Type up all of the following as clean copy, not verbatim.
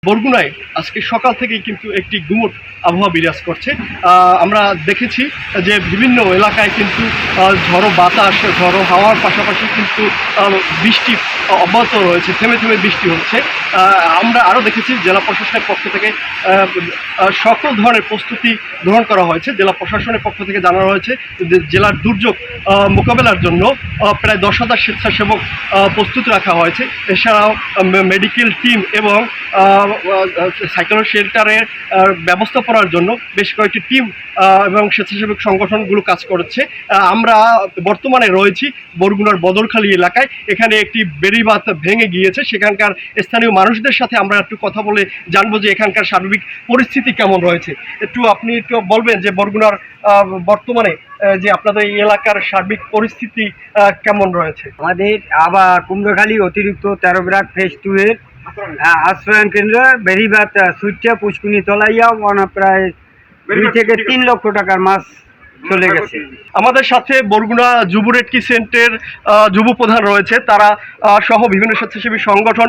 বরগুনায় আজকে সকাল থেকেই কিন্তু একটি গুমোট আবহাওয়া বিরাজ করছে। আমরা দেখেছি যে বিভিন্ন এলাকায় কিন্তু ঝড়ো বাতাস, ঝড়ো হাওয়ার পাশাপাশি কিন্তু বৃষ্টি অব্যাহত রয়েছে, থেমে থেমে বৃষ্টি হচ্ছে। আমরা আরও দেখেছি জেলা প্রশাসনের পক্ষ থেকে সকল ধরনের প্রস্তুতি গ্রহণ করা হয়েছে। জেলা প্রশাসনের পক্ষ থেকে জানানো হয়েছে যে জেলার দুর্যোগ মোকাবেলার জন্য প্রায় 10,000 স্বেচ্ছাসেবক প্রস্তুত রাখা হয়েছে। এছাড়াও মেডিকেল টিম এবং সাইক্লোন শেল্টারের ব্যবস্থাপনার জন্য বেশ কয়েকটি টিম এবং স্বেচ্ছাসেবক সংগঠনগুলো কাজ করছে। আমরা বর্তমানে রয়েছি বরগুনার বদরখালী এলাকায়। এখানে একটি বেড়িবাঁধ ভেঙে গিয়েছে। সেখানকার স্থানীয় মানুষদের সাথে আমরা একটু কথা বলে জানবো যে এখানকার সার্বিক পরিস্থিতি কেমন রয়েছে। আপনি একটু বলবেন যে বরগুনার বর্তমানে যে আপনাদের এই এলাকার সার্বিক পরিস্থিতি কেমন রয়েছে? আমাদের আবার কুমড়োখালী অতিরিক্ত 13 ব্লক ফেজ 2 এর আশ্রয়ন কেন্দ্র বেড়িবাঁধ সুইচা পুষ্কুনি তলাইয়া প্রায় 2 থেকে 3 লক্ষ টাকার মাছ চলে গেছে। আমাদের সাথে বরগুনা যুব রেড ক্রিসেন্টের যুব প্রধান রয়েছে। তারা সহ বিভিন্ন স্বেচ্ছাসেবী সংগঠন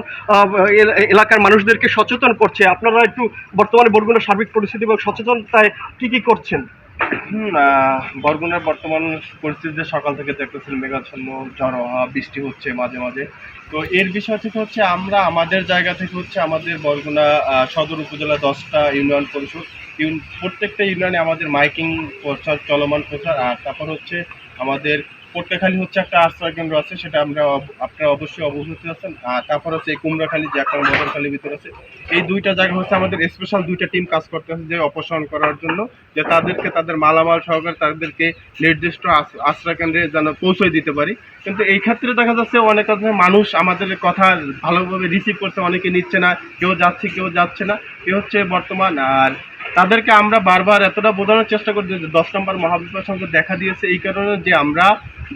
এলাকার মানুষদেরকে সচেতন করছে। আপনারা একটু বর্তমানে বরগুনার সার্বিক পরিস্থিতি এবং সচেতনতায় কী করছেন? বরগুনার বর্তমান পরিস্থিতিতে সকাল থেকে দেখতেছেন মেঘাচ্ছন্ন, ঝড়ো হাওয়া, বৃষ্টি হচ্ছে মাঝে মাঝে। তো এর বিষয় থেকে হচ্ছে আমরা আমাদের জায়গা থেকে হচ্ছে আমাদের বরগুনা সদর উপজেলা 10টা ইউনিয়ন পরিষদ, প্রত্যেকটা ইউনিয়নে আমাদের মাইকিং প্রচার চলমান প্রচার। আর তারপর হচ্ছে আমাদের পটকাখালী হচ্ছে একটা আশ্রয় কেন্দ্র আছে, সেটা আপনারা অবশ্যই অবগত আছেন। আর তারপর হচ্ছে এই কুমড়াখালী যে একটা বদরখালীর ভিতর আছে, এই দুইটা জায়গা হচ্ছে আমাদের স্পেশাল 2টা টিম কাজ করতে আছে যে অপসারণ করার জন্য, যে তাদেরকে তাদের মালামাল সহকারে তাদেরকে নির্দিষ্ট আশ্রয় কেন্দ্রে যেন পৌঁছে দিতে পারি। কিন্তু এই ক্ষেত্রে দেখা যাচ্ছে অনেক মানুষ আমাদের কথা ভালোভাবে রিসিভ করছে, অনেকে নিচ্ছে না, কেউ যাচ্ছে কেউ যাচ্ছে না, এ হচ্ছে বর্তমান। আর তাদেরকে আমরা বারবার এতটা বোঝানোর চেষ্টা করছি যে 10 নম্বর মহাবিপদ সংকট দেখা দিয়েছে এই কারণে যে আমরা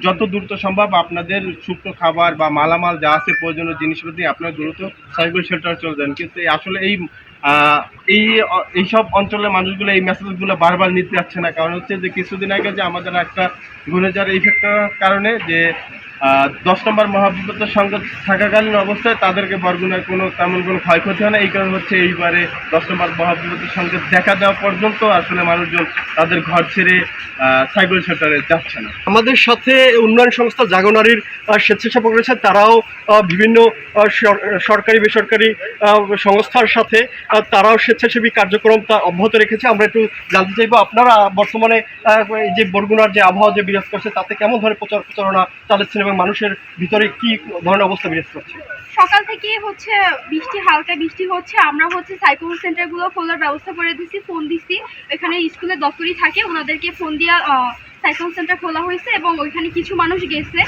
যত দ্রুত সম্ভব আপনাদের শুকনো খাবার বা মালামাল যা আছে প্রয়োজনীয় জিনিসপত্র দিয়ে আপনারা দ্রুত সাইকেল শেল্টারে চলে যান। কিন্তু আসলে এইসব অঞ্চলের মানুষগুলো এই মেসেজগুলো বারবার নিতে যাচ্ছে না। কারণ হচ্ছে যে কিছুদিন আগে যে আমাদের একটা ঘূর্ণিঝড় ইফেক্টের কারণে যে 10 নম্বর মহাবিপদের সংকট থাকাকালীন অবস্থায় তাদেরকে বরগুনায় তেমন কোনো ক্ষয়ক্ষতি হয় না। এই কারণে হচ্ছে এইবারে 10 নম্বর মহাবিপদের সংকট দেখা দেওয়া পর্যন্ত আসলে মানুষজন তাদের ঘর ছেড়ে সাইকেল শেল্টারে যাচ্ছে না। আমাদের সাথে উন্নয়ন সংস্থা জাগনারীর স্বেচ্ছাসেবক রয়েছে। তারাও বিভিন্ন সরকারি বেসরকারি সংস্থার সাথে তারাও স্বেচ্ছাসেবী কার্যক্রম অব্যাহত রেখেছে। আমরা একটু জানতে চাইবো আপনারা বর্তমানে এই যে বরগুনার যে আবহাওয়া যে বিরাজ করছে তাতে কেমন ধরনের প্রচারণা চালাচ্ছেন এবং মানুষের ভিতরে কি ধরনের অবস্থা বিরাজ করছে? সকাল থেকে হচ্ছে হালকা বৃষ্টি হচ্ছে। আমরা হচ্ছে সাইক্লোন সেন্টারগুলো খোলার ব্যবস্থা করে দিচ্ছি, ফোন দিচ্ছি। এখানে স্কুলের দপ্তরি থাকে, ওনাদেরকে ফোন দিয়ে সাইক্লোন সেন্টার খোলা হয়েছে এবং ওইখানে কিছু মানুষ গেছে।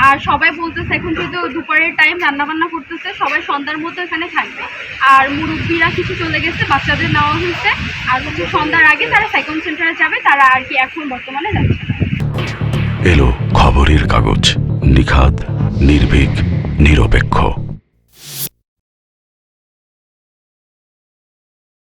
আর সবাই বলতেছে এখন যেহেতু দুপুরের টাইম রান্নাবান্না করতেছে, সবাই সন্ধ্যার মতো এখানে থাকবে। আর মুরব্বীরা কিছু চলে গেছে, বাচ্চাদের নেওয়া হয়েছে। আর হচ্ছে সন্ধ্যার আগে তারা সাইক্লোন সেন্টারে যাবে, তারা আর কি এখন বর্তমানে যাচ্ছে না। এলো খবরের কাগজ, নিখাদ, নির্ভীক, নিরপেক্ষ।